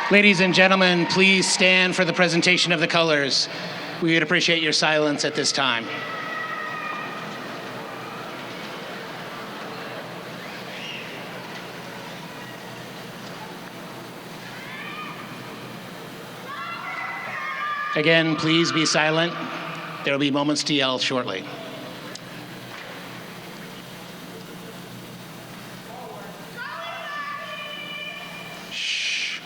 Ladies and gentlemen, please stand for the presentation of the colors. We would appreciate your silence at this time. Again, please be silent. There will be moments to yell shortly. Shh.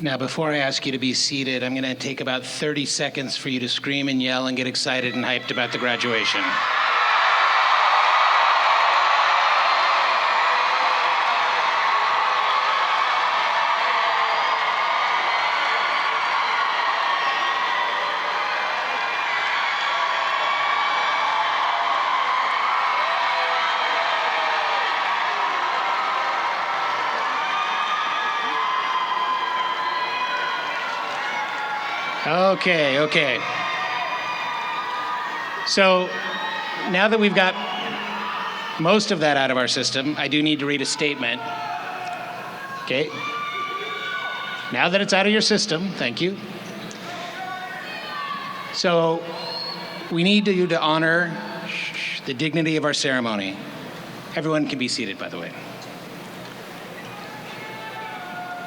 Now, before I ask you to be seated, I'm going to take about 30 seconds for you to scream and yell and get excited and hyped about the graduation. Okay. So now that we've got most of that out of our system, I do need to read a statement. Okay. Now that it's out of your system, thank you. So we need you to honor the dignity of our ceremony. Everyone can be seated, by the way.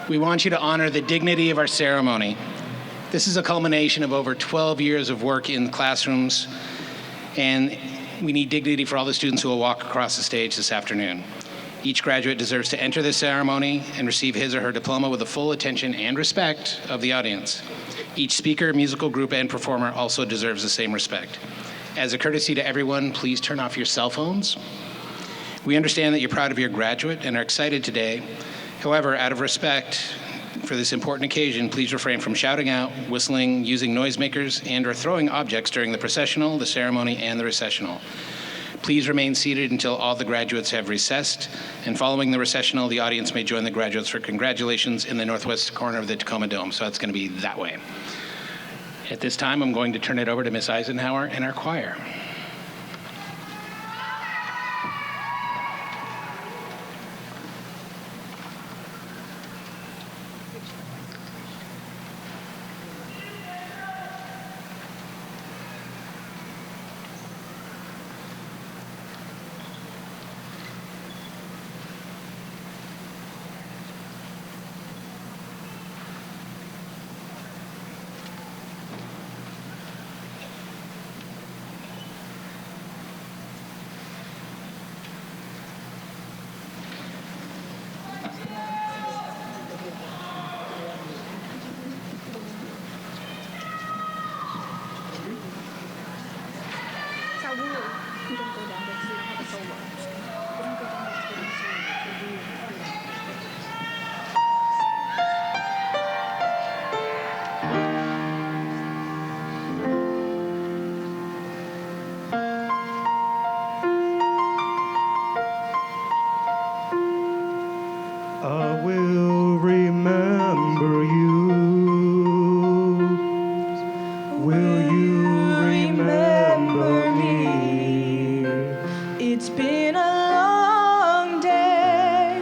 We want you to honor the dignity of our ceremony. This is a culmination of over 12 years of work in classrooms, and we need dignity for all the students who will walk across the stage this afternoon. Each graduate deserves to enter this ceremony and receive his or her diploma with the full attention and respect of the audience. Each speaker, musical group, and performer also deserves the same respect. As a courtesy to everyone, please turn off your cell phones. We understand that you're proud of your graduate and are excited today. However, out of respect for this important occasion, please refrain from shouting out, whistling, using noisemakers, and/or throwing objects during the processional, the ceremony, and the recessional. Please remain seated until all the graduates have recessed, and following the recessional, the audience may join the graduates for congratulations in the northwest corner of the Tacoma Dome, so that's going to be that way. At this time, I'm going to turn it over to Miss Eisenhower and our choir. I will remember you. Will you remember me? It's been a long day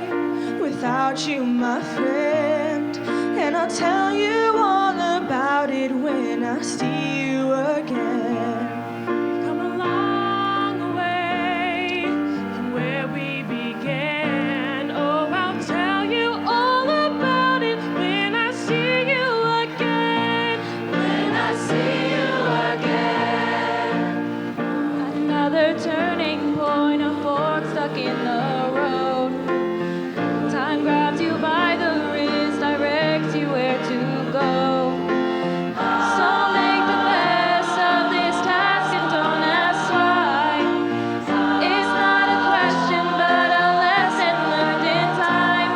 without you, my friend, and I'll tell you all about it when I see you again. Come a long way from where we began. Oh, I'll tell you all about it when I see you again. When I see you again. Another turning point, a fork stuck in the road. Time grabs you by the wrist, directs you where to go. So make the best of this task and don't ask why. It's not a question, but a lesson learned in time.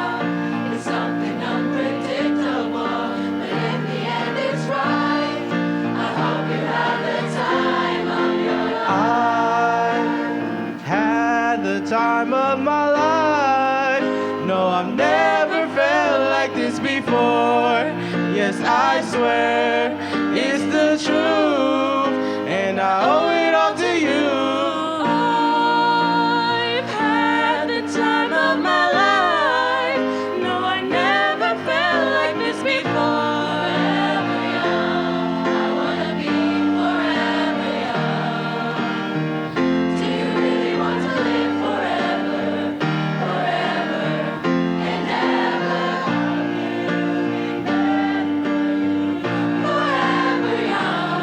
It's something unpredictable, but in the end it's right. I hope you have the time of your life. I had the time of my life. No, I've never felt like this before. Yes, I swear it's the truth, and I owe it all to you. I've had the time of my life. No, I never felt like this before. Forever young, I wanna be forever young. Do you really want to live forever, forever and ever? Forever young.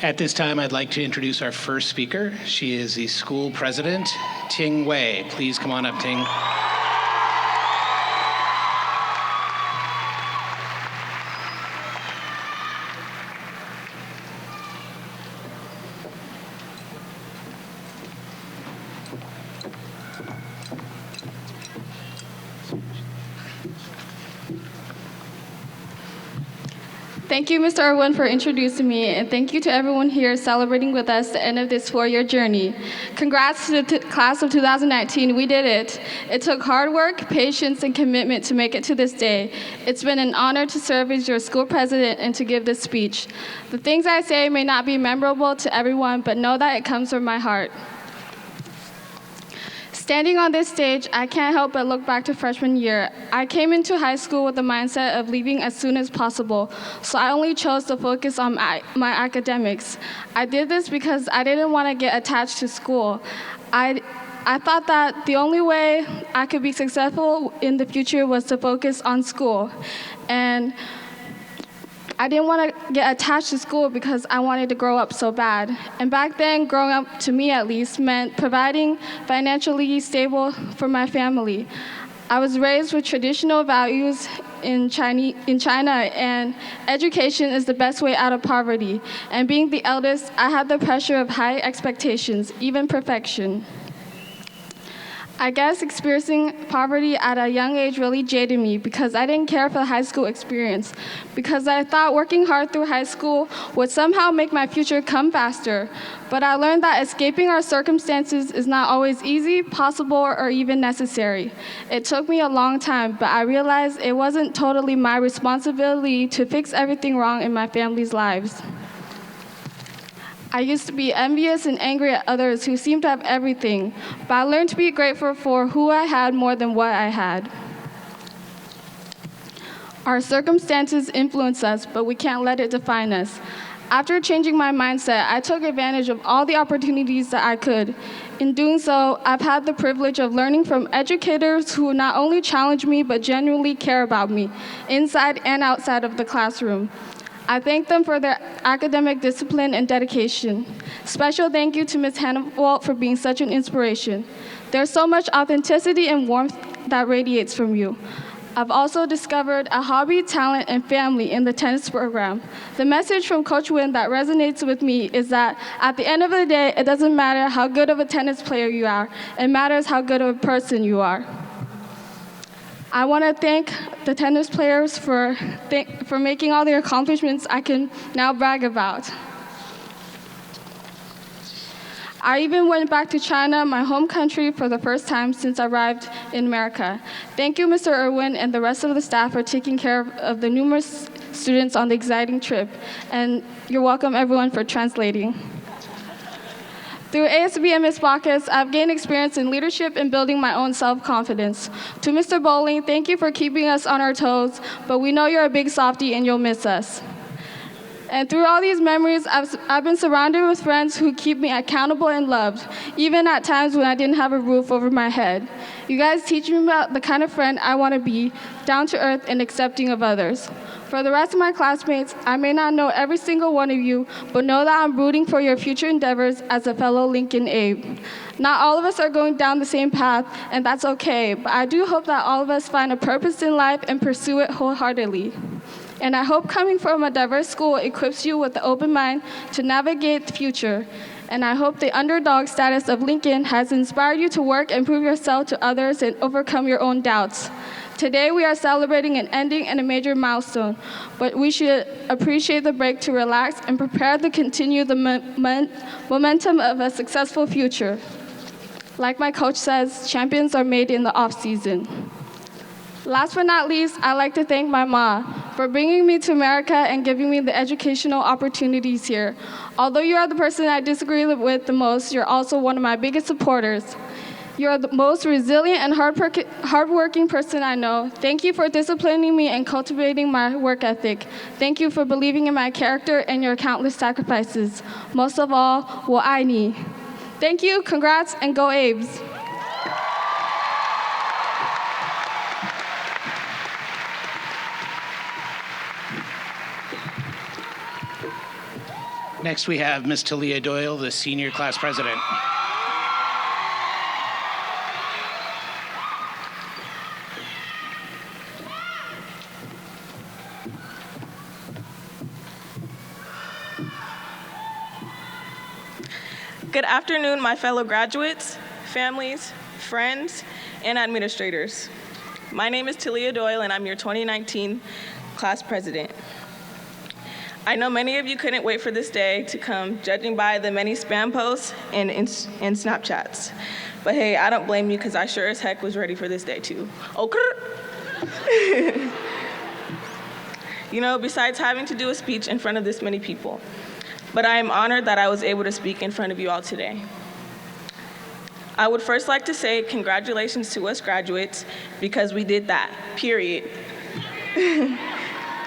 At this time, I'd like to introduce our first speaker. She is the school president, Ting Wei. Please come on up, Ting. Thank you, Mr. Irwin, for introducing me, and thank you to everyone here celebrating with us the end of this 4-year journey. Congrats to the class of 2019, we did it. It took hard work, patience, and commitment to make it to this day. It's been an honor to serve as your school president and to give this speech. The things I say may not be memorable to everyone, but know that it comes from my heart. Standing on this stage, I can't help but look back to freshman year. I came into high school with the mindset of leaving as soon as possible, so I only chose to focus on my academics. I did this because I didn't want to get attached to school. I thought that the only way I could be successful in the future was to focus on school. And I didn't want to get attached to school because I wanted to grow up so bad. And back then, growing up, to me at least, meant providing financially stable for my family. I was raised with traditional values in China, and education is the best way out of poverty. And being the eldest, I had the pressure of high expectations, even perfection. I guess experiencing poverty at a young age really jaded me because I didn't care for the high school experience, because I thought working hard through high school would somehow make my future come faster. But I learned that escaping our circumstances is not always easy, possible, or even necessary. It took me a long time, but I realized it wasn't totally my responsibility to fix everything wrong in my family's lives. I used to be envious and angry at others who seemed to have everything, but I learned to be grateful for who I had more than what I had. Our circumstances influence us, but we can't let it define us. After changing my mindset, I took advantage of all the opportunities that I could. In doing so, I've had the privilege of learning from educators who not only challenge me, but genuinely care about me, inside and outside of the classroom. I thank them for their academic discipline and dedication. Special thank you to Ms. Hannawalt for being such an inspiration. There's so much authenticity and warmth that radiates from you. I've also discovered a hobby, talent, and family in the tennis program. The message from Coach Wynn that resonates with me is that at the end of the day, it doesn't matter how good of a tennis player you are, it matters how good of a person you are. I want to thank the tennis players for making all the accomplishments I can now brag about. I even went back to China, my home country, for the first time since I arrived in America. Thank you, Mr. Irwin, and the rest of the staff for taking care of the numerous students on the exciting trip. And you're welcome, everyone, for translating. Through ASB and Ms. Bacchus, I've gained experience in leadership and building my own self-confidence. To Mr. Bowling, thank you for keeping us on our toes, but we know you're a big softie and you'll miss us. And through all these memories, I've been surrounded with friends who keep me accountable and loved, even at times when I didn't have a roof over my head. You guys teach me about the kind of friend I want to be, down to earth and accepting of others. For the rest of my classmates, I may not know every single one of you, but know that I'm rooting for your future endeavors as a fellow Lincoln Abe. Not all of us are going down the same path, and that's okay, but I do hope that all of us find a purpose in life and pursue it wholeheartedly. And I hope coming from a diverse school equips you with the open mind to navigate the future. And I hope the underdog status of Lincoln has inspired you to work and prove yourself to others and overcome your own doubts. Today we are celebrating an ending and a major milestone, but we should appreciate the break to relax and prepare to continue the momentum of a successful future. Like my coach says, champions are made in the off-season. Last but not least, I'd like to thank my mom for bringing me to America and giving me the educational opportunities here. Although you are the person I disagree with the most, you're also one of my biggest supporters. You're the most resilient and hardworking person I know. Thank you for disciplining me and cultivating my work ethic. Thank you for believing in my character and your countless sacrifices. Most of all, 我爱你. Thank you, congrats, and go Abes. Next, we have Ms. Talia Doyle, the senior class president. Good afternoon, my fellow graduates, families, friends, and administrators. My name is Talia Doyle, and I'm your 2019 class president. I know many of you couldn't wait for this day to come, judging by the many spam posts and Snapchats. But hey, I don't blame you, because I sure as heck was ready for this day too. Okay. You know, besides having to do a speech in front of this many people, but I am honored that I was able to speak in front of you all today. I would first like to say congratulations to us graduates, because we did that, period.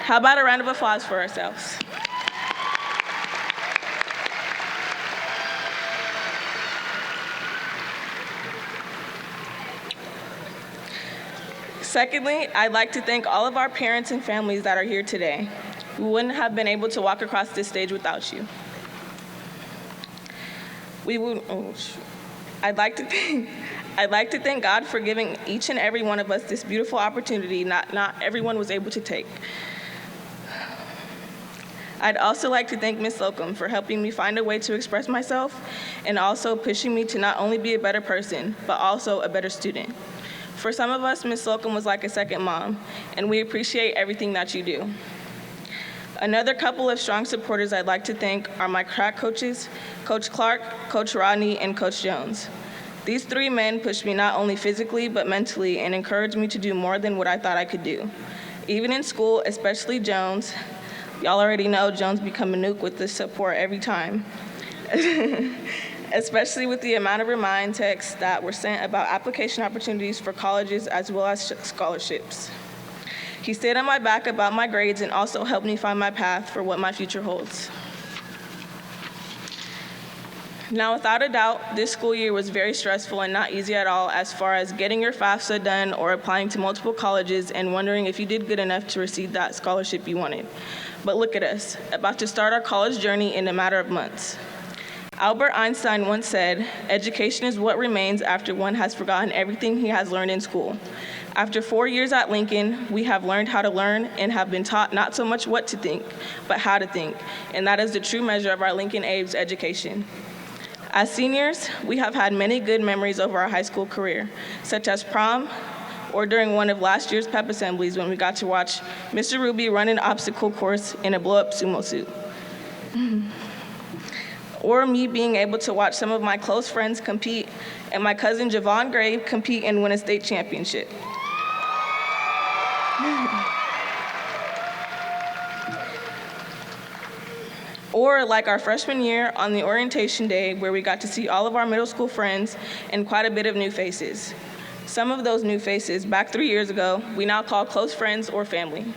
How about a round of applause for ourselves? Secondly, I'd like to thank all of our parents and families that are here today. We wouldn't have been able to walk across this stage without you. I'd like to thank God for giving each and every one of us this beautiful opportunity not everyone was able to take. I'd also like to thank Ms. Slocum for helping me find a way to express myself and also pushing me to not only be a better person, but also a better student. For some of us, Ms. Slocum was like a second mom, and we appreciate everything that you do. Another couple of strong supporters I'd like to thank are my crack coaches, Coach Clark, Coach Rodney, and Coach Jones. These three men pushed me not only physically, but mentally, and encouraged me to do more than what I thought I could do. Even in school, especially Jones, y'all already know Jones become a nuke with this support every time. Especially with the amount of remind texts that were sent about application opportunities for colleges as well as scholarships. He stayed on my back about my grades and also helped me find my path for what my future holds. Now, without a doubt, this school year was very stressful and not easy at all as far as getting your FAFSA done or applying to multiple colleges and wondering if you did good enough to receive that scholarship you wanted. But look at us, about to start our college journey in a matter of months. Albert Einstein once said, "Education is what remains after one has forgotten everything he has learned in school." After 4 years at Lincoln, we have learned how to learn and have been taught not so much what to think, but how to think, and that is the true measure of our Lincoln Abe's education. As seniors, we have had many good memories over our high school career, such as prom, or during one of last year's pep assemblies when we got to watch Mr. Ruby run an obstacle course in a blow-up sumo suit. Or me being able to watch some of my close friends compete and my cousin Javon Gray compete and win a state championship. Or like our freshman year on the orientation day where we got to see all of our middle school friends and quite a bit of new faces. Some of those new faces, back 3 years ago, we now call close friends or family.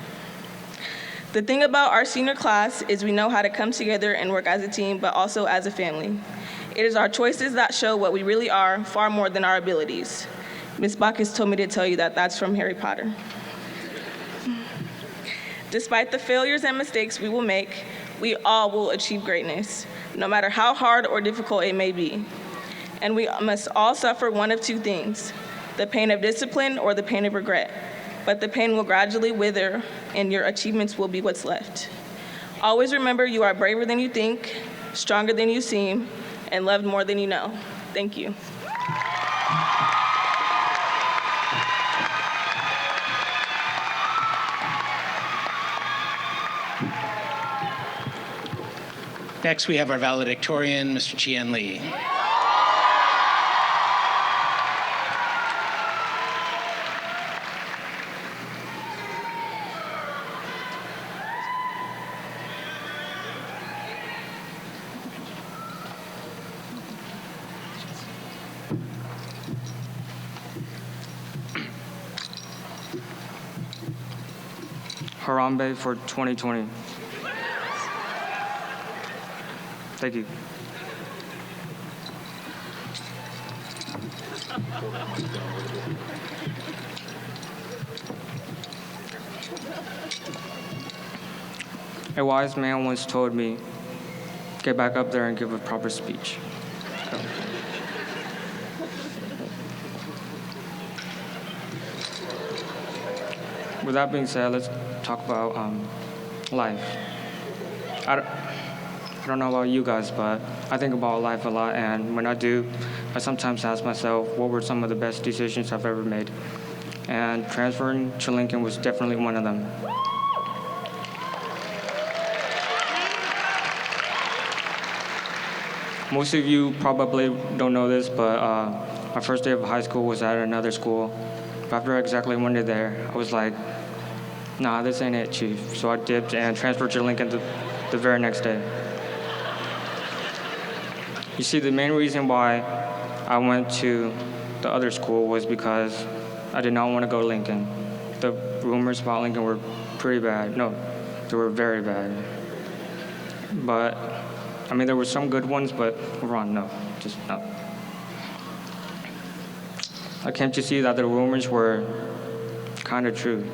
The thing about our senior class is we know how to come together and work as a team, but also as a family. It is our choices that show what we really are far more than our abilities. Ms. Bacchus told me to tell you that that's from Harry Potter. Despite the failures and mistakes we will make, we all will achieve greatness, no matter how hard or difficult it may be. And we must all suffer one of two things, the pain of discipline or the pain of regret. But the pain will gradually wither and your achievements will be what's left. Always remember you are braver than you think, stronger than you seem, and loved more than you know. Thank you. Next, we have our valedictorian, Mr. Chien Lee. Harambe for 2020. Thank you. A wise man once told me, get back up there and give a proper speech. With that being said, let's talk about life. I don't know about you guys, but I think about life a lot, and when I do, I sometimes ask myself, what were some of the best decisions I've ever made? And transferring to Lincoln was definitely one of them. Most of you probably don't know this, but my first day of high school was at another school. After exactly 1 day there, I was like, nah, this ain't it, Chief. So I dipped and transferred to Lincoln the very next day. You see, the main reason why I went to the other school was because I did not want to go to Lincoln. The rumors about Lincoln were pretty bad. No, they were very bad. But, I mean, there were some good ones, but overall, no, just no. I came to see that the rumors were kind of true.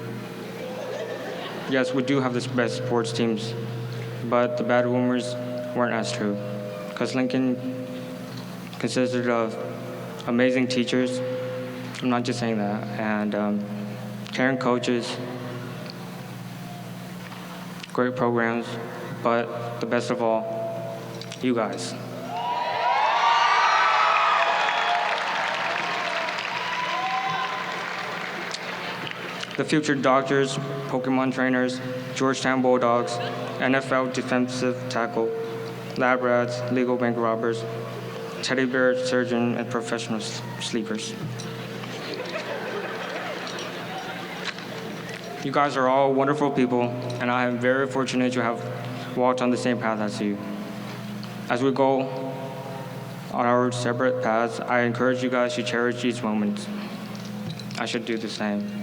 Yes, we do have the best sports teams, but the bad rumors weren't as true. Because Lincoln consisted of amazing teachers, I'm not just saying that, and caring coaches, great programs, but the best of all, you guys. The future doctors, Pokemon trainers, Georgetown Bulldogs, NFL defensive tackle, lab rats, legal bank robbers, teddy bear surgeon, and professional sleepers. You guys are all wonderful people, and I am very fortunate to have walked on the same path as you. As we go on our separate paths, I encourage you guys to cherish each moment. I should do the same.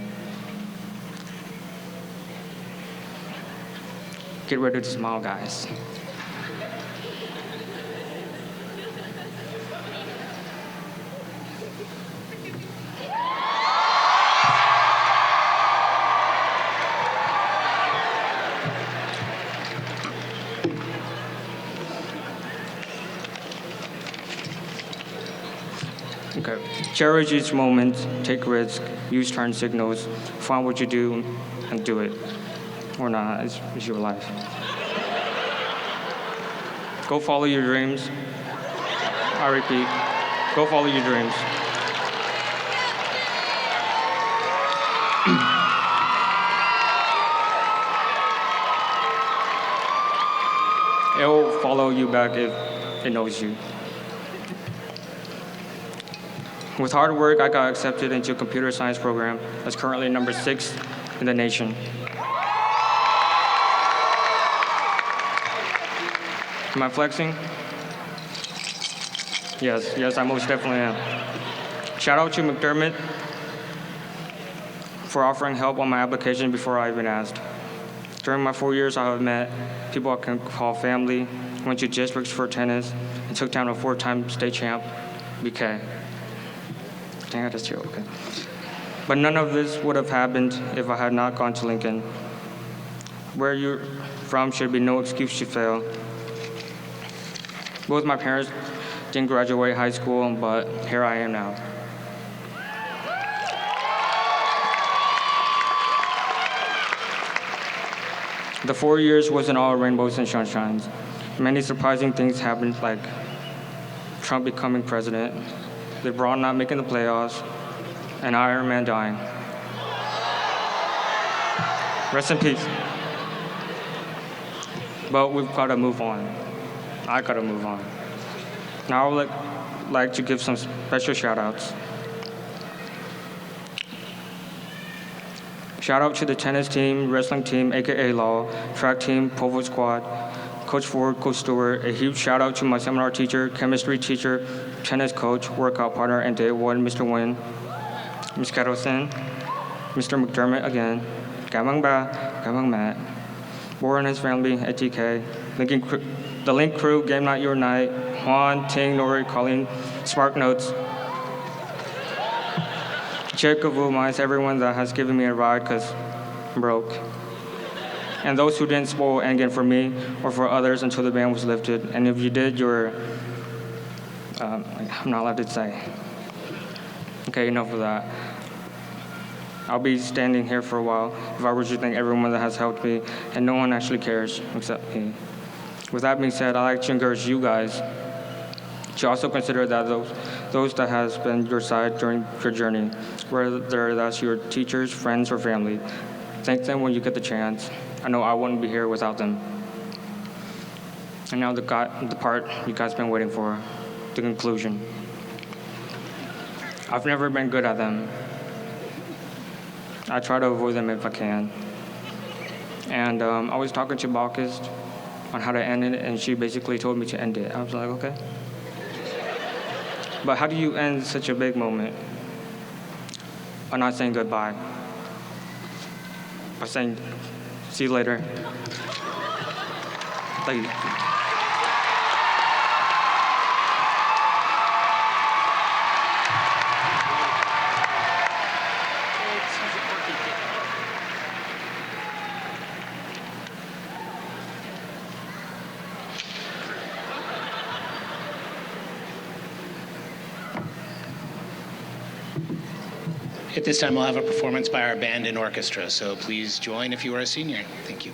Get ready to smile, guys. Okay. Cherish each moment, take risks, use turn signals, find what you do, and do it. Or not, it's your life. Go follow your dreams. I repeat, go follow your dreams. It will follow you back if it knows you. With hard work, I got accepted into a computer science program that's currently number 6 in the nation. Am I flexing? Yes, I most definitely am. Shout out to McDermott for offering help on my application before I even asked. During my 4 years, I have met people I can call family, went to districts for tennis, and took down a 4-time state champ, BK. Dang, I just chill, okay. But none of this would have happened if I had not gone to Lincoln. Where you're from should be no excuse to fail. Both my parents didn't graduate high school, but here I am now. The 4 years wasn't all rainbows and sunshines. Many surprising things happened, like Trump becoming president, LeBron not making the playoffs, and Iron Man dying. Rest in peace. But we've got to move on. I gotta move on. Now I would like to give some special shout-outs. Shout out to the tennis team, wrestling team, AKA Law, track team, pole squad, Coach Ford, Coach Stewart. A huge shout out to my seminar teacher, chemistry teacher, tennis coach, workout partner, and day one, Mr. Nguyen, Ms. Kettleson, Mr. McDermott again, Gamang Ba, Gamang Matt, Boar and his family at TK, the Link crew, Game Night Your Night, Juan, Ting, Nori, Colleen, Spark Notes, Jacob Wu, everyone that has given me a ride because I'm broke. And those who didn't spoil endgame for me or for others until the ban was lifted. And if you did, you're, I'm not allowed to say. Okay, enough of that. I'll be standing here for a while if I were to thank everyone that has helped me, and no one actually cares except me. With that being said, I'd like to encourage you guys to also consider that those that has been your side during your journey, whether that's your teachers, friends, or family. Thank them when you get the chance. I know I wouldn't be here without them. And now the part you guys been waiting for, the conclusion. I've never been good at them. I try to avoid them if I can. And I was talking to Balkis on how to end it, and she basically told me to end it. I was like, okay. But how do you end such a big moment by not saying goodbye? By saying, see you later. Like, At this time, we'll have a performance by our band and orchestra, so please join if you are a senior. Thank you.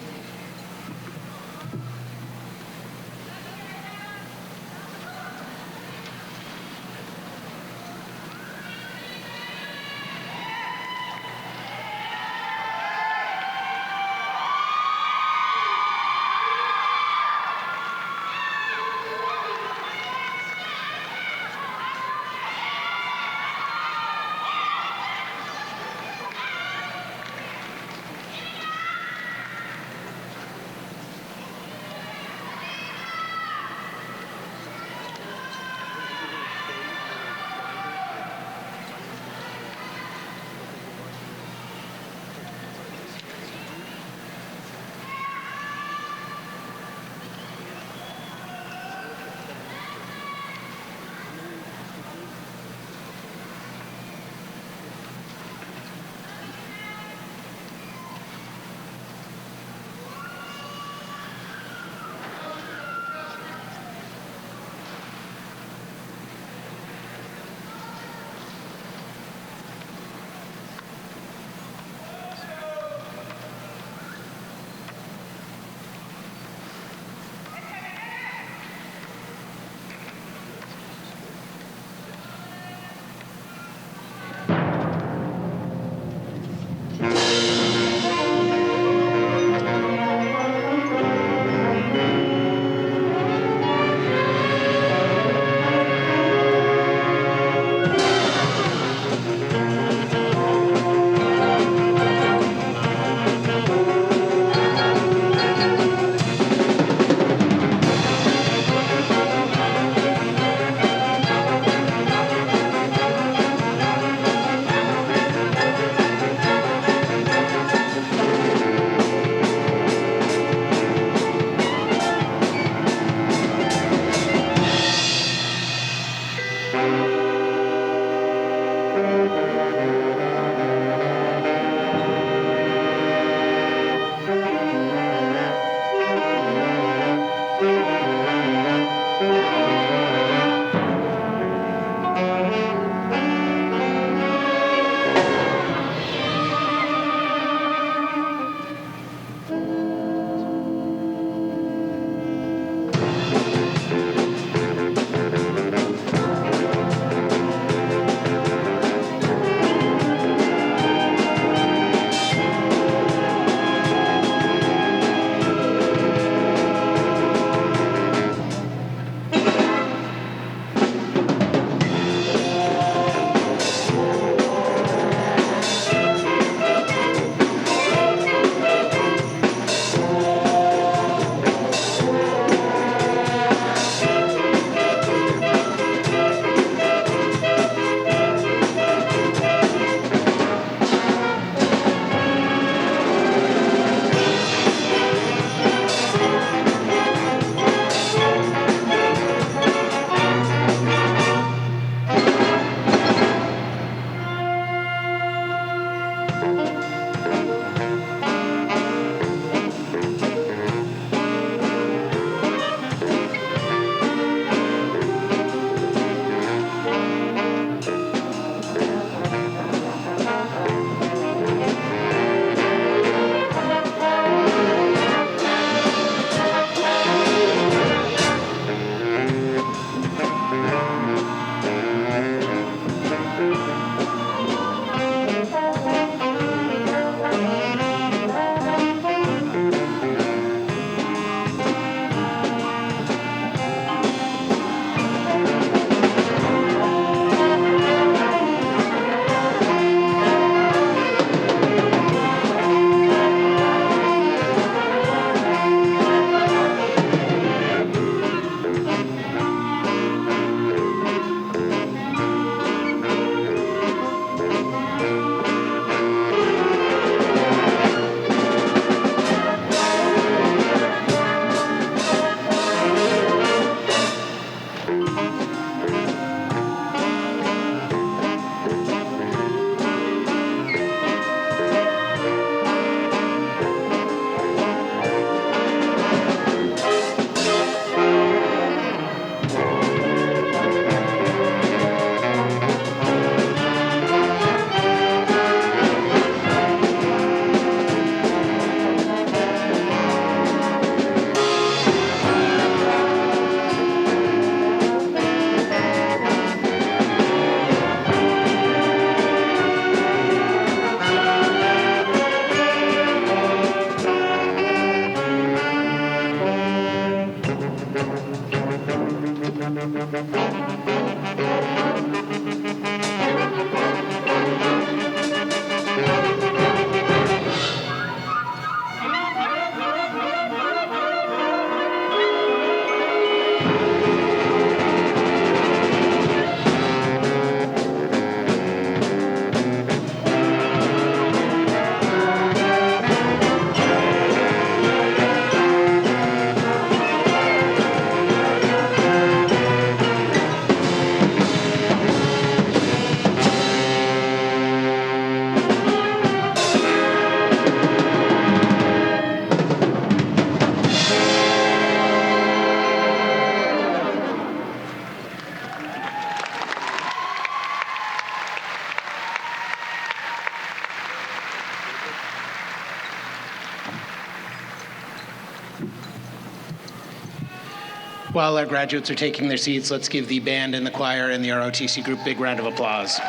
While our graduates are taking their seats, let's give the band and the choir and the ROTC group a big round of applause.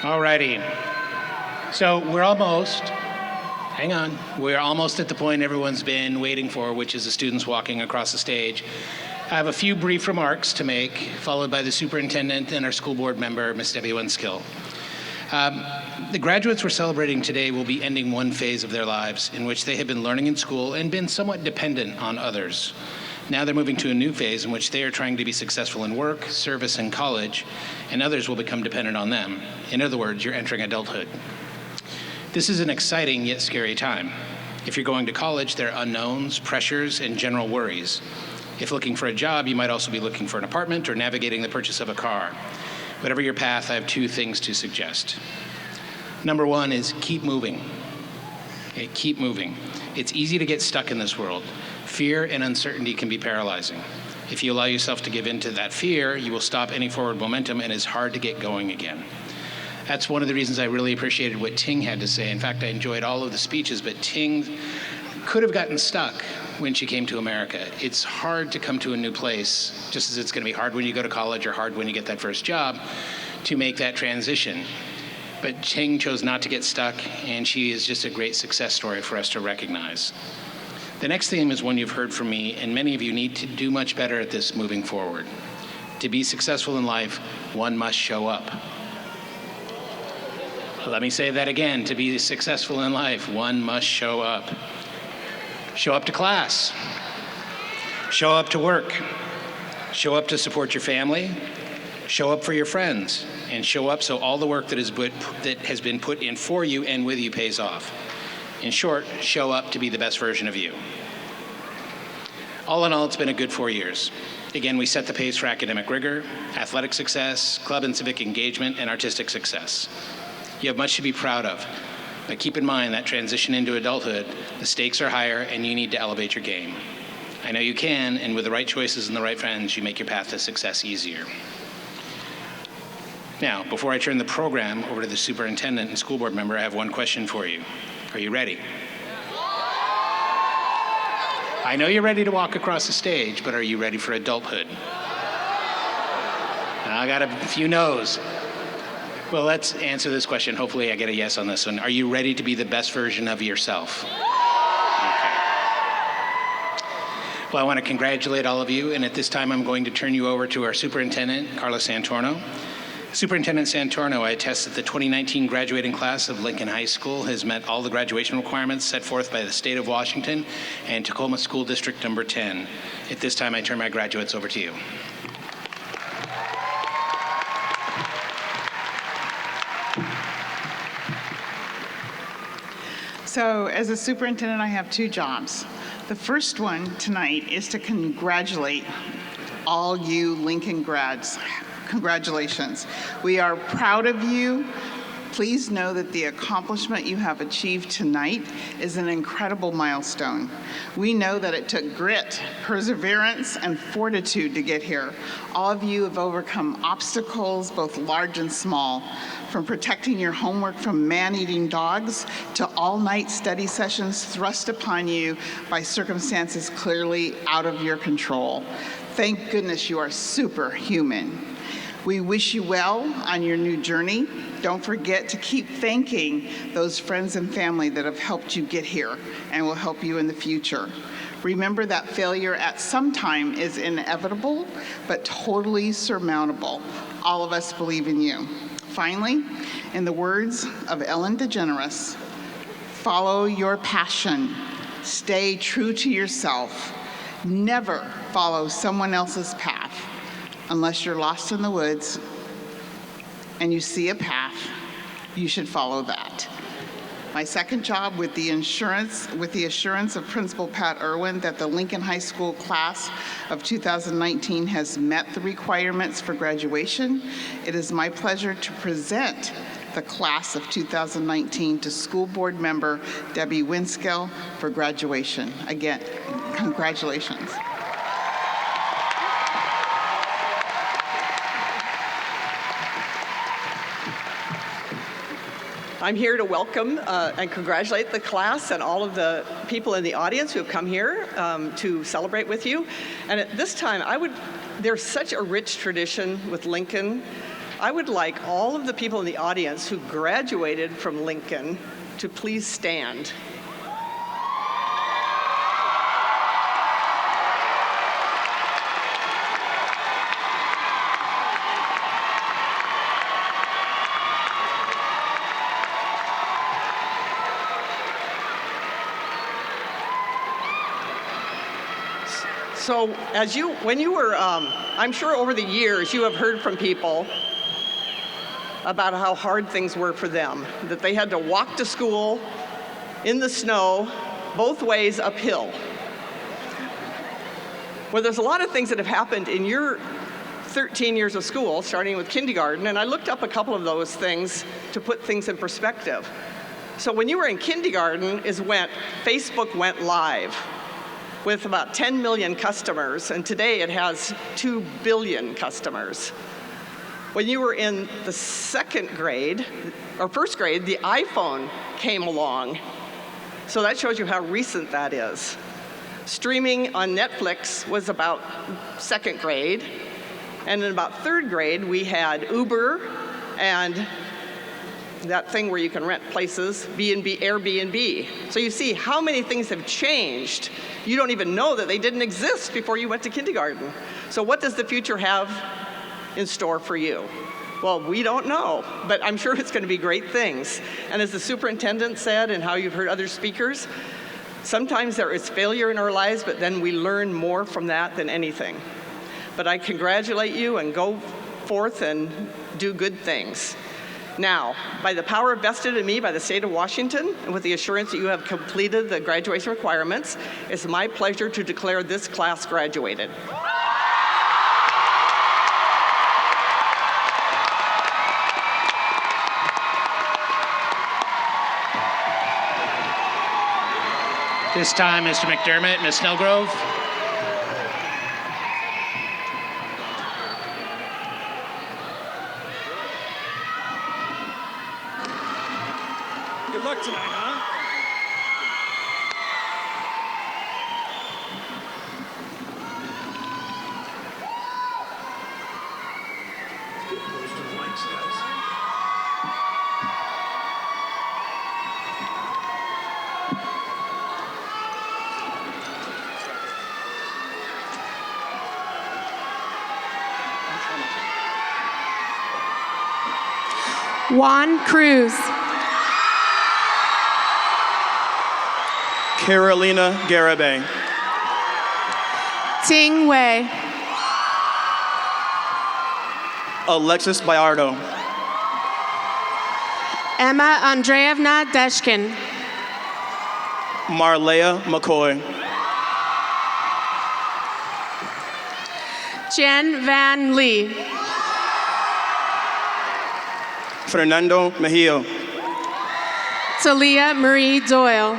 Alrighty. So we're almost at the point everyone's been waiting for, which is the students walking across the stage. I have a few brief remarks to make, followed by the superintendent and our school board member, Ms. Debbie Winskill. The graduates we're celebrating today will be ending one phase of their lives in which they have been learning in school and been somewhat dependent on others. Now they're moving to a new phase in which they are trying to be successful in work, service, and college, and others will become dependent on them. In other words, you're entering adulthood. This is an exciting yet scary time. If you're going to college, there are unknowns, pressures, and general worries. If looking for a job, you might also be looking for an apartment or navigating the purchase of a car. Whatever your path, I have two things to suggest. Number one is keep moving. Okay, keep moving. It's easy to get stuck in this world. Fear and uncertainty can be paralyzing. If you allow yourself to give in to that fear, you will stop any forward momentum and it's hard to get going again. That's one of the reasons I really appreciated what Ting had to say. In fact, I enjoyed all of the speeches, but Ting could have gotten stuck when she came to America. It's hard to come to a new place, just as it's going to be hard when you go to college or hard when you get that first job, to make that transition. But Ting chose not to get stuck, and she is just a great success story for us to recognize. The next theme is one you've heard from me, and many of you need to do much better at this moving forward. To be successful in life, one must show up. Let me say that again. To be successful in life, one must show up. Show up to class. Show up to work. Show up to support your family. Show up for your friends. And show up so all the work that has been put in for you and with you pays off. In short, show up to be the best version of you. All in all, it's been a good 4 years. Again, we set the pace for academic rigor, athletic success, club and civic engagement, and artistic success. You have much to be proud of, but keep in mind that transition into adulthood, the stakes are higher and you need to elevate your game. I know you can, and with the right choices and the right friends, you make your path to success easier. Now, before I turn the program over to the superintendent and school board member, I have one question for you. Are you ready? I know you're ready to walk across the stage, but are you ready for adulthood? I got a few no's. Well, let's answer this question. Hopefully I get a yes on this one. Are you ready to be the best version of yourself? Okay. Well, I want to congratulate all of you, and at this time I'm going to turn you over to our superintendent, Carlos Santorno. Superintendent Santorno, I attest that the 2019 graduating class of Lincoln High School has met all the graduation requirements set forth by the state of Washington and Tacoma School District number 10. At this time, I turn my graduates over to you. So as a superintendent, I have two jobs. The first one tonight is to congratulate all you Lincoln grads. Congratulations. We are proud of you. Please know that the accomplishment you have achieved tonight is an incredible milestone. We know that it took grit, perseverance, and fortitude to get here. All of you have overcome obstacles, both large and small, from protecting your homework from man-eating dogs to all-night study sessions thrust upon you by circumstances clearly out of your control. Thank goodness you are superhuman. We wish you well on your new journey. Don't forget to keep thanking those friends and family that have helped you get here and will help you in the future. Remember that failure at some time is inevitable, but totally surmountable. All of us believe in you. Finally, in the words of Ellen DeGeneres, follow your passion. Stay true to yourself. Never follow someone else's path. Unless you're lost in the woods and you see a path, you should follow that. My second job with the assurance of Principal Pat Irwin that the Lincoln High School class of 2019 has met the requirements for graduation. It is my pleasure to present the class of 2019 to school board member Debbie Winskill for graduation. Again, congratulations. I'm here to welcome and congratulate the class and all of the people in the audience who have come here to celebrate with you. And at this time, there's such a rich tradition with Lincoln. I would like all of the people in the audience who graduated from Lincoln to please stand. So when you were, I'm sure over the years you have heard from people about how hard things were for them, that they had to walk to school in the snow, both ways uphill. Well, there's a lot of things that have happened in your 13 years of school, starting with kindergarten, and I looked up a couple of those things to put things in perspective. So when you were in kindergarten is when Facebook went live with about 10 million customers, and today it has 2 billion customers. When you were in the second grade, or first grade, the iPhone came along. So that shows you how recent that is. Streaming on Netflix was about second grade, and in about third grade, we had Uber and that thing where you can rent places, Airbnb. So you see how many things have changed. You don't even know that they didn't exist before you went to kindergarten. So what does the future have in store for you? Well, we don't know, but I'm sure it's going to be great things. And as the superintendent said, and how you've heard other speakers, sometimes there is failure in our lives, but then we learn more from that than anything. But I congratulate you and go forth and do good things. Now, by the power vested in me by the state of Washington, and with the assurance that you have completed the graduation requirements, it's my pleasure to declare this class graduated. This time, Mr. McDermott, Ms. Snellgrove. Good luck tonight, huh? Juan Cruz. Carolina Garibay. Ting Wei. Alexis Bayardo. Emma Andreevna Deshkin. Marlea McCoy. Jen Van Lee. Fernando Mejia. Talia Marie Doyle.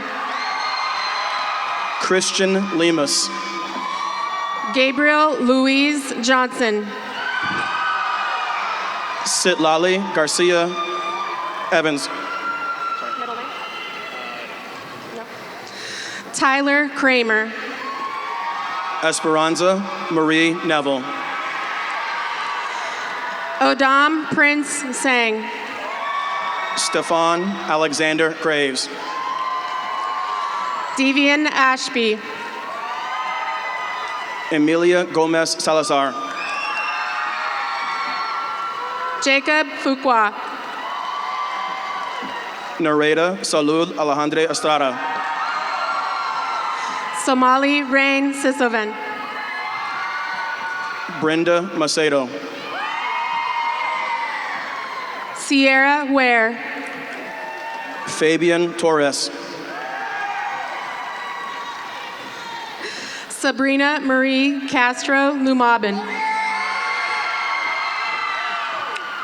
Christian Lemus. Gabriel Louise Johnson. Sitlali Garcia Evans. Tyler Kramer. Esperanza Marie Neville. Odam Prince Sang. Stefan Alexander Graves. Devian Ashby. Emilia Gomez Salazar. Jacob Fuqua. Nareda Salud Alejandre Estrada. Somali Rain Sisovan. Brenda Macedo. Sierra Ware. Fabian Torres. Sabrina Marie Castro Lumabin.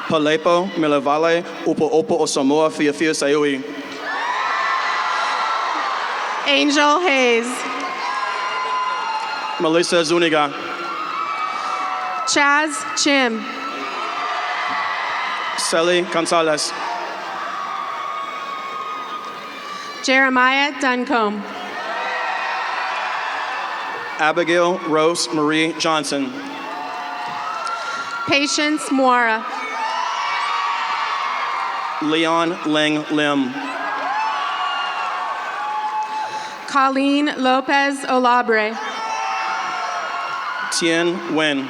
Palepo Milevale Upo Opo Osamoa Fiafia Sayui. Angel Hayes. Melissa Zuniga. Chaz Chim. Sally Gonzalez. Jeremiah Duncombe. Abigail Rose Marie Johnson. Patience Moira. Leon Ling Lim. Colleen Lopez Olabre. Tien Nguyen.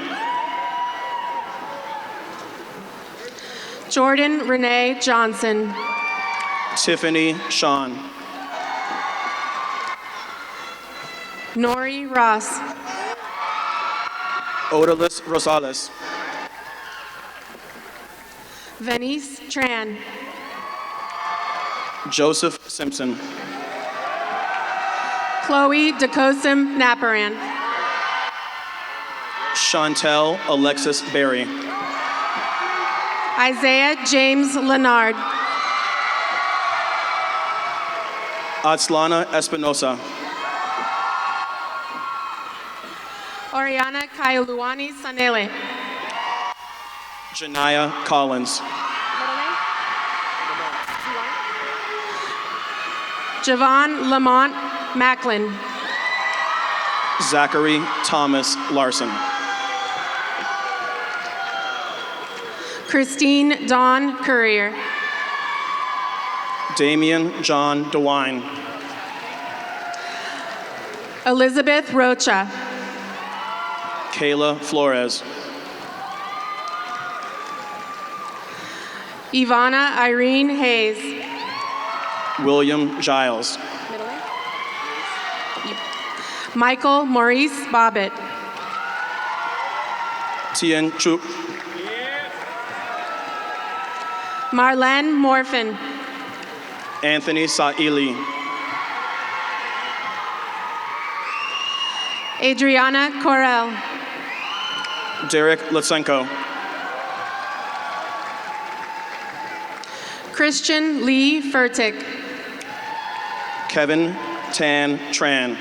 Jordan Renee Johnson. Tiffany Sean. Nori Ross. Odalis Rosales. Venice Tran. Joseph Simpson. Chloe DeCosim Naparan. Chantel Alexis Berry. Isaiah James Leonard. Atslana Espinosa. Oriana Kailuani Sanele. Janaya Collins. Javon Lamont Macklin. Zachary Thomas Larson. Christine Dawn Courier. Damian John DeWine. Elizabeth Rocha. Kayla Flores. Ivana Irene Hayes. William Giles. Michael Maurice Bobbitt. Tien Chup. Marlene Morfin. Anthony Saili. Adriana Corel. Derek Lutsenko. Christian Lee Furtick. Kevin Tan Tran.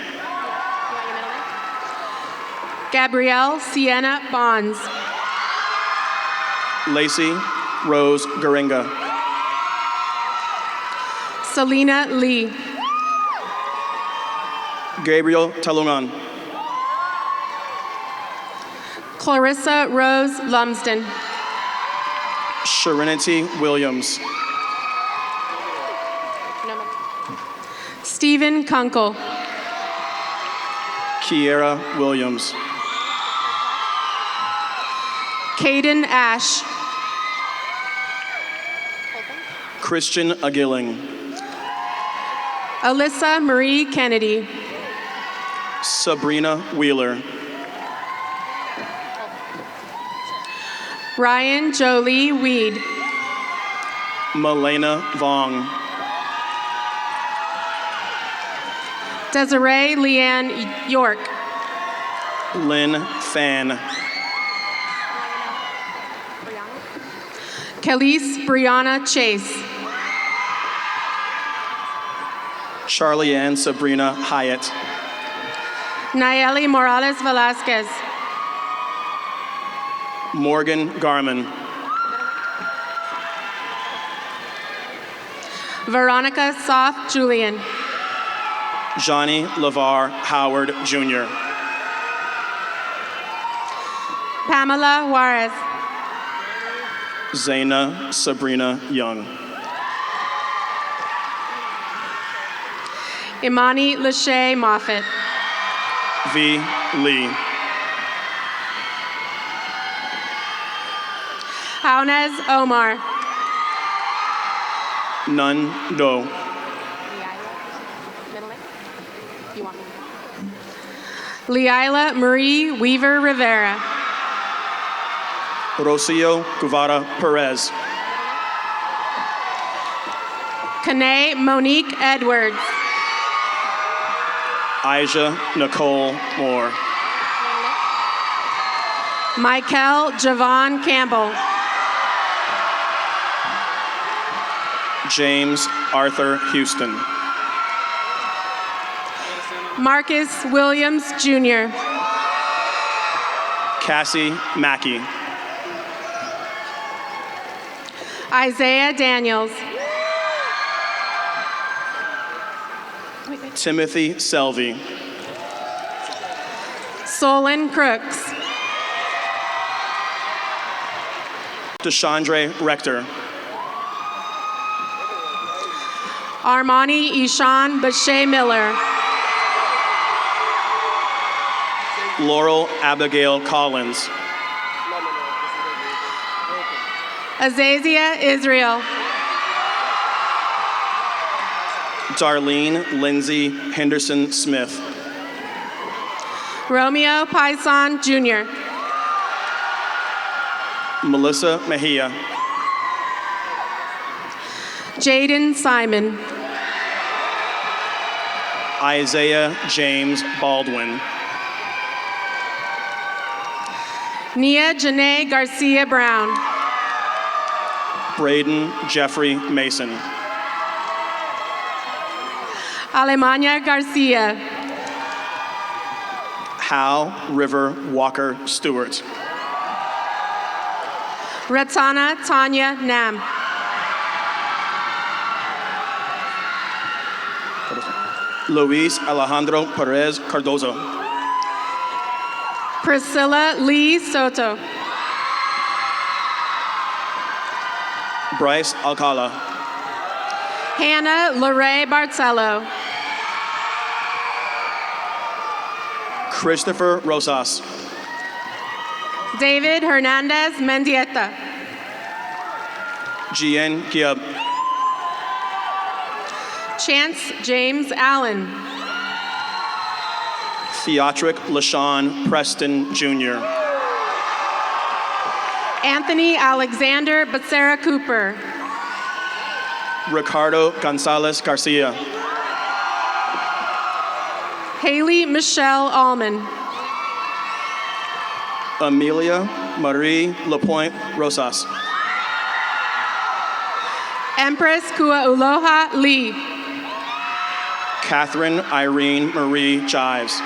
Gabrielle Sienna Bonds. Lacey Rose Garinga. Selena Lee. Gabriel Talungan. Clarissa Rose Lumsden. Serenity Williams. Stephen Kunkel. Kiera Williams. Caden Ash. Christian Agilling. Alyssa Marie Kennedy. Sabrina Wheeler. Ryan Jolie Weed. Malena Vong. Desiree Leanne York. Lynn Fan. Kelly's Brianna Chase. Charlie Ann Sabrina Hyatt. Nayeli Morales Velasquez. Morgan Garman. Veronica Soft Julian. Johnny LeVar Howard Jr. Pamela Juarez. Zaina Sabrina Young. Imani Lachey Moffitt. V. Lee. Haunez Omar. Nun Do. Leila Marie Weaver Rivera. Rocio Guevara Perez. Kanae Monique Edwards. Aja Nicole Moore. Michael Javon Campbell. James Arthur Houston. Marcus Williams Jr. Cassie Mackey. Isaiah Daniels. Timothy Selvey. Solon Crooks. Deshandre Rector. Armani Ishan Bashay Miller. Laurel Abigail Collins. Azazia Israel. Darlene Lindsay Henderson Smith. Romeo Pison Jr. Melissa Mejia. Jaden Simon. Isaiah James Baldwin. Nia Janae Garcia Brown. Braden Jeffrey Mason. Alemania Garcia. Hal River Walker Stewart. Ratana Tanya Nam. Luis Alejandro Perez Cardozo. Priscilla Lee Soto. Bryce Alcala. Hannah Lorraine Bartello. Christopher Rosas. David Hernandez Mendieta. Gian Giab. Chance James Allen. Theatric LaShawn Preston Jr. Anthony Alexander Becerra Cooper. Ricardo Gonzalez Garcia. Haley Michelle Allman. Amelia Marie Lapointe Rosas. Empress Kua'uloha Lee. Catherine Irene Marie Jives.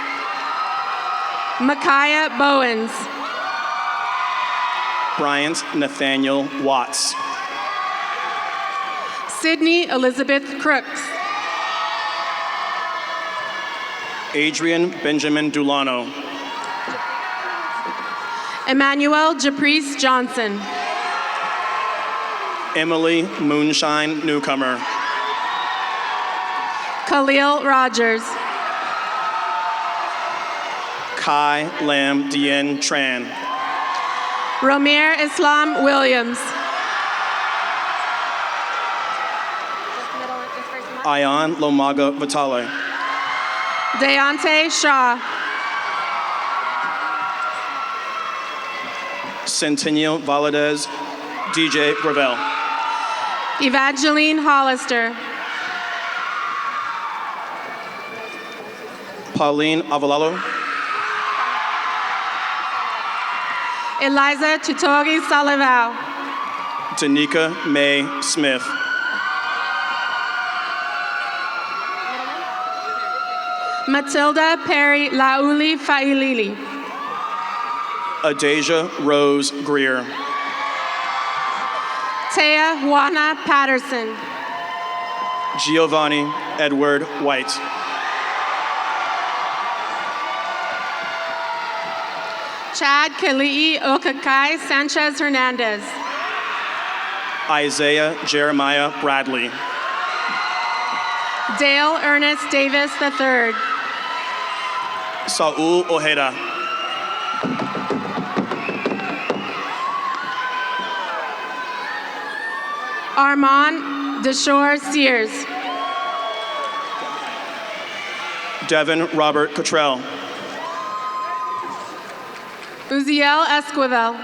Micaiah Bowens. Bryant Nathaniel Watts. Sydney Elizabeth Crooks. Adrian Benjamin Dulano. Emmanuel Japrice Johnson. Emily Moonshine Newcomer. Khalil Rogers. Kai Lam Dien Tran. Romir Islam Williams. Ayan Lomaga Vitale. Deontay Shaw. Centennial Valadez DJ Gravel. Evangeline Hollister. Pauline Avalalo. Eliza Tutogi Salivao. Danica May Smith. Matilda Perry Lauli Failili. Adasia Rose Greer. Tea Juana Patterson. Giovanni Edward White. Chad Kali'i Okakai Sanchez Hernandez. Isaiah Jeremiah Bradley. Dale Ernest Davis III. Saul Ojeda. Armand Deshore Sears. Devin Robert Cottrell. Uziel Esquivel.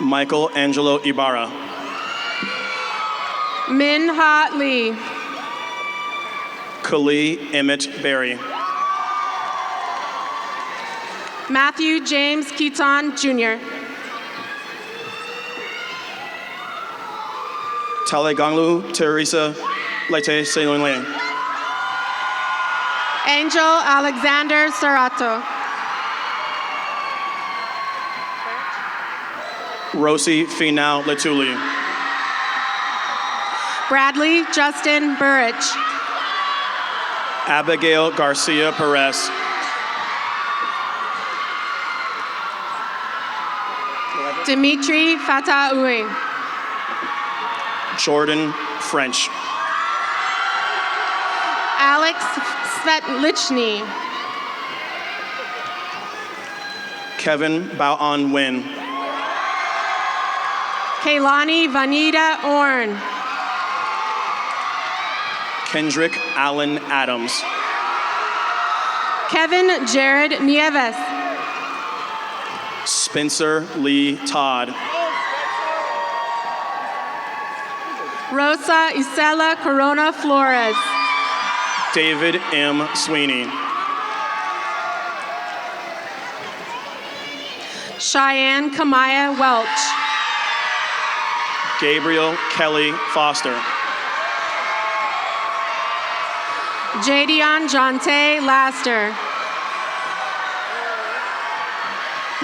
Michael Angelo Ibarra. Min Ha Lee. Kali Emmett Berry. Matthew James Keaton Jr. Taleganglu Teresa Lete Selunle. Angel Alexander Serato. Rosie Finau Letuli. Bradley Justin Burrich. Abigail Garcia Perez. Dimitri Fataoui. Jordan French. Alex Svetlichny. Kevin Bao-An Nguyen. Kaylani Vanita Orn. Kendrick Allen Adams. Kevin Jared Nieves. Spencer Lee Todd. Rosa Isela Corona Flores. David M. Sweeney. Cheyenne Kamaya Welch. Gabriel Kelly Foster. Jadion Jonte Laster.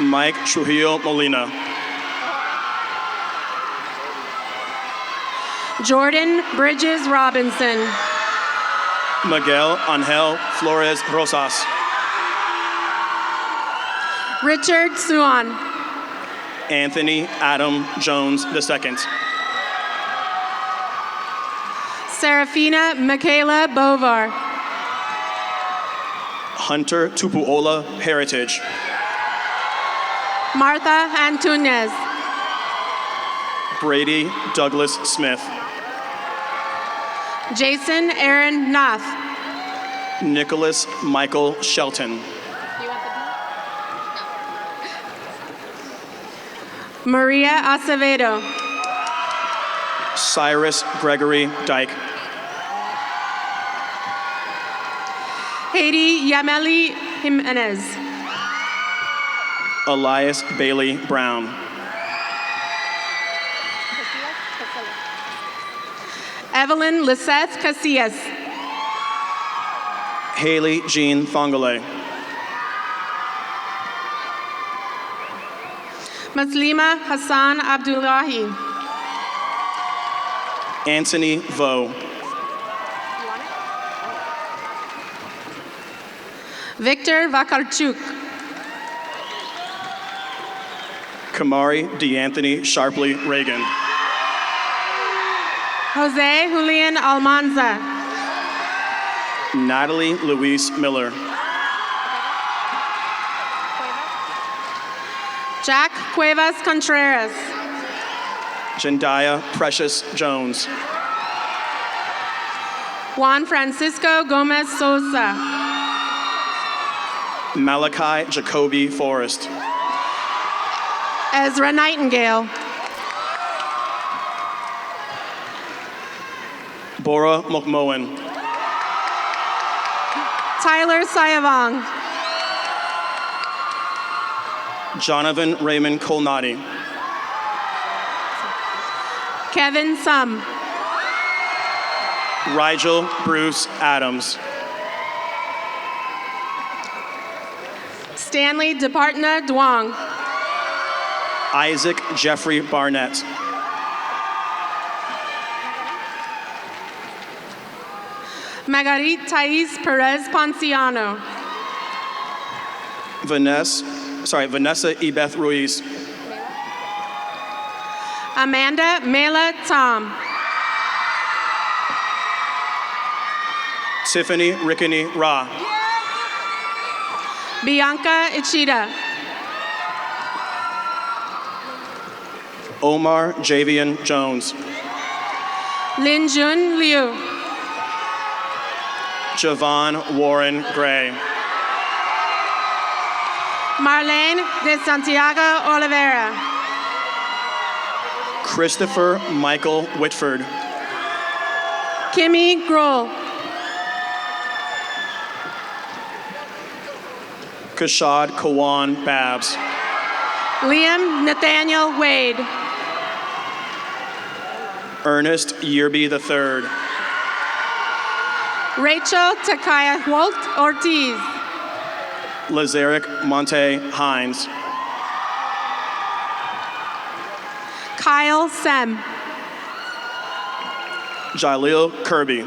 Mike Trujillo Molina. Jordan Bridges Robinson. Miguel Angel Flores Rosas. Richard Suon. Anthony Adam Jones II. Serafina Michaela Bovar. Hunter Tupuola Heritage. Martha Antunes. Brady Douglas Smith. Jason Aaron Nath. Nicholas Michael Shelton. Maria Acevedo. Cyrus Gregory Dyke. Haiti Yameli Jimenez. Elias Bailey Brown. Evelyn Liseth Casillas. Haley Jean Thongole. Maslima Hassan Abdullahi. Anthony Vo. Victor Vakarchuk. Kamari DeAnthony Sharpley Reagan. Jose Julian Almanza. Natalie Louise Miller. Jack Cuevas Contreras. Jendaya Precious Jones. Juan Francisco Gomez Sosa. Malachi Jacoby Forrest. Ezra Nightingale. Bora Mokmoen. Tyler Sayavong. Jonathan Raymond Colnati. Kevin Sum. Rigel Bruce Adams. Stanley Departna Duong. Isaac Jeffrey Barnett. Margarit Thais Perez Ponciano. Vanessa Ebeth Ruiz. Amanda Mela Tom. Tiffany Rickany Ra. Bianca Ichida. Omar Javian Jones. Lin Jun Liu. Javon Warren Gray. Marlene de Santiago Oliveira. Christopher Michael Whitford. Kimmy Grohl. Kashad Kawan Babs. Liam Nathaniel Wade. Ernest Yearby III. Rachel Takaya Walt Ortiz. Lazaric Monte Hines. Kyle Sem. Jaleel Kirby.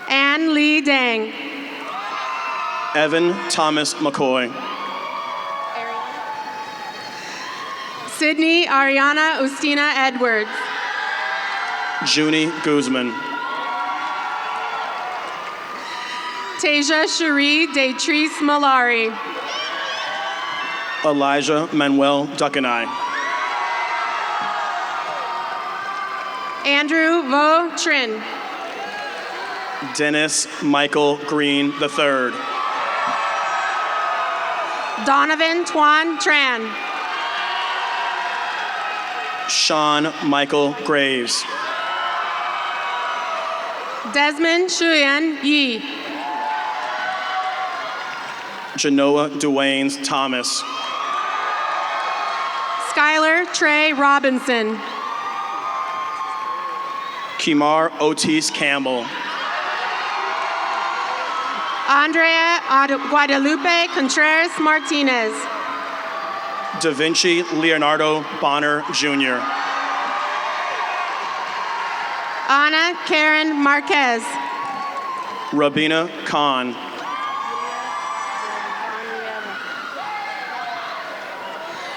Ann Lee Dang. Evan Thomas McCoy. Sydney Ariana Ustina Edwards. Junie Guzman. Tasia Cherie Detrice Malari. Elijah Manuel Duckenai. Andrew Vo Trin. Dennis Michael Green III. Donovan Tuan Tran. Sean Michael Graves. Desmond Shuyan Yi. Genoa Duanes Thomas. Skylar Trey Robinson. Kimar Otis Campbell. Andrea Guadalupe Contreras Martinez. Da Vinci Leonardo Bonner Jr. Ana Karen Marquez. Rabina Khan.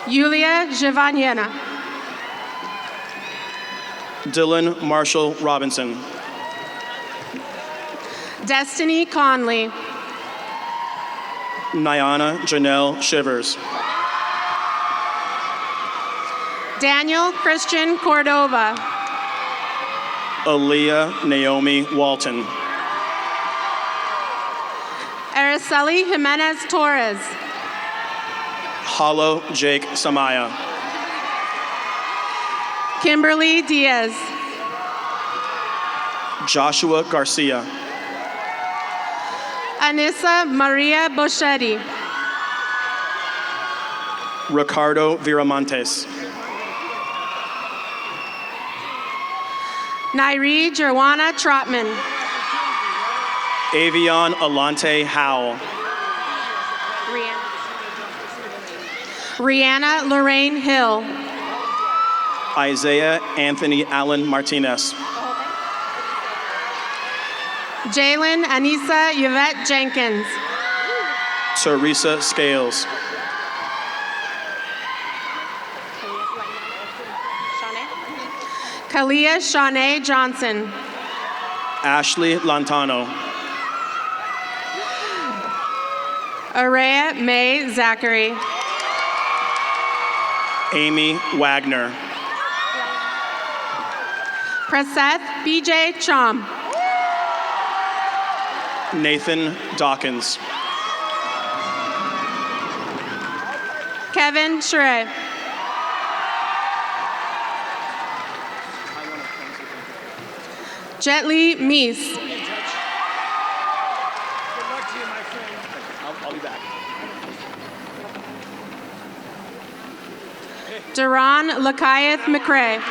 Yulia Giovanniena. Dylan Marshall Robinson. Destiny Conley. Nyana Janelle Shivers. Daniel Christian Cordova. Aaliyah Naomi Walton. Araceli Jimenez Torres. Hollow Jake Samaya. Kimberly Diaz. Joshua Garcia. Anissa Maria Boschetti. Ricardo Viramontes. Nairi Jerwana Trotman. Avion Alante Howell. Rihanna Lorraine Hill. Isaiah Anthony Allen Martinez. Jalen Anissa Yvette Jenkins. Teresa Scales. Kalia Shanae Johnson. Ashley Lantano. Araya May Zachary. Amy Wagner. Praseth BJ Chom. Nathan Dawkins. Kevin Shrey. Jetly Meese. I'll be back. Duran Lakayath McCrae.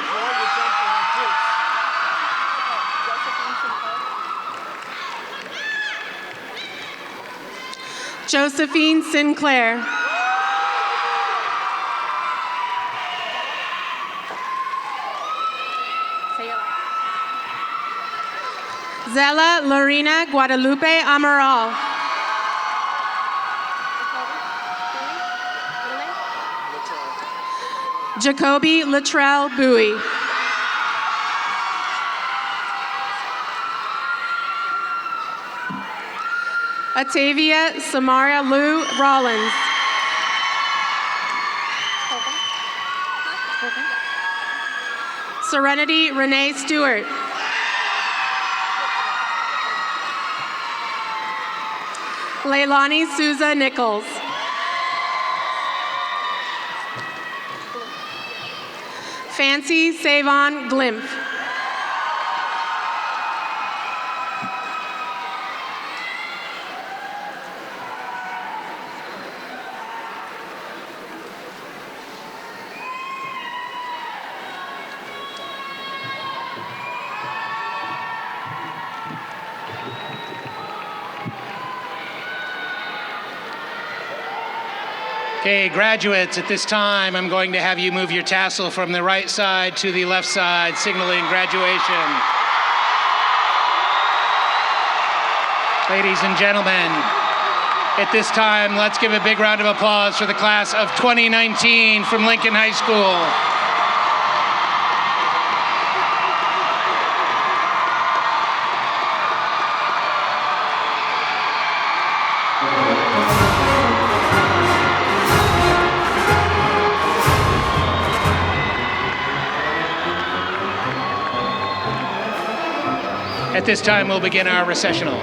Josephine Sinclair. Zella Lorena Guadalupe Amaral. Jacoby Latrell Bowie. Atavia Samara Lou Rollins. Serenity Renee Stewart. Leilani Souza Nichols. Fancy Savon Glimpf. Okay, graduates, at this time, I'm going to have you move your tassel from the right side to the left side, signaling graduation. Ladies and gentlemen, at this time, let's give a big round of applause for the class of 2019 from Lincoln High School. At this time, we'll begin our recessional.